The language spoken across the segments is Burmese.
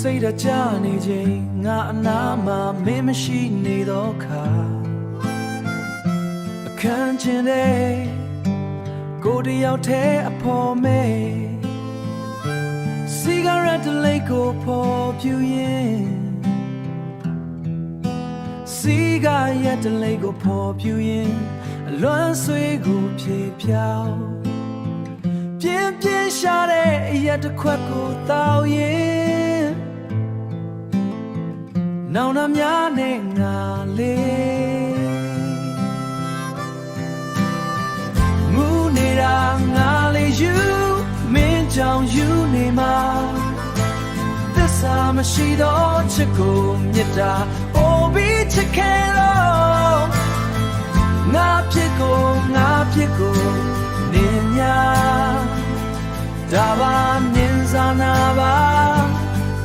စိတ်တကြနေချိန်ငါအနာမှာမင်းမရှိနေတော့ခါအခန်းကျင်တဲ့ကိုတယောက်တည်းအဖော်မဲစီဂရက်တလေးကိုဖော်ပြူရင်စီဂရက်တလေးကိုဖော်ပြူရင်အလွမ်းဆွေးကိုဖြေဖြောင်းပြင်းပြင်းရှာတဲ့အရက်တစ်ခွက်ကိုတောက်ရင်နောင်နှများနဲ့ငါလေးမူနေတာငါလေးယူမင်းကြောင့်ယူနေမှာသစ္စာမရှိတော့ချစ်ကိုမြတ်တာအိုပြီးချစ်ခဲ့တော့ငါဖြစ်ကိုနင်းများဒါပါမြင်စားနာပါ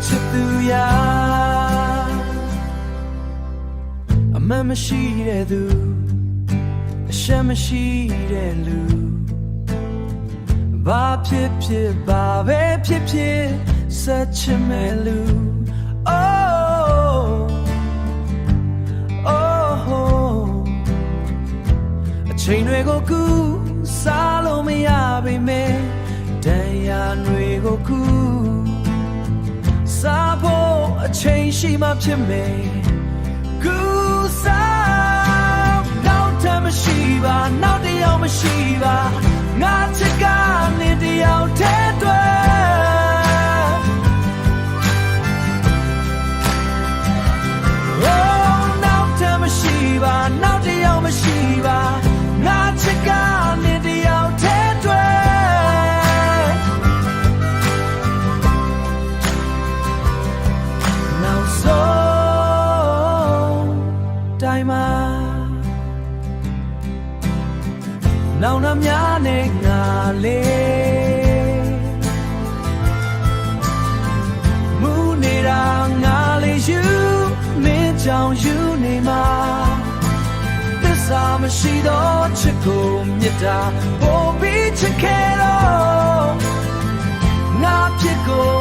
ချစ်သူရာအမှန်မရှိတဲ့သူအရှက်မရှိတဲ့လူဘာဖြစ်ဖြစ်ဘာပဲဖြစ်ဖြစ်ဆက်ချင်မဲ့လူ အချိန်တွေကိုကူစားလို့မရပေမဲ့တန်ရာတွေကိုကူစားဖို့အချိန်ရှိမှဖြစ်မယ်ကူစားနောက်ထပ်မရှိပါနောက်တစ်ယောက်မရှိပါငါချစ်ကနေတစ်ယောက်တည်းတွေ့နောက်ထပ်မရှိပါနောက်တစ်ယောက်မရှိပါငါချစ်ကနေတစ်ယောက်တည်းတွေ့နောက်ဆုံးတိုင်းမှာနောင်နှများနဲ့ငါလေးမူနေတာငါလေးယူမင်းကြောင့်ယူနေမှာသစ္စာမရှိတော့ချစ်ကိုမြတ်တာပို့ပြီးချစ်ခဲ့တော့ငါဖြစ်ကို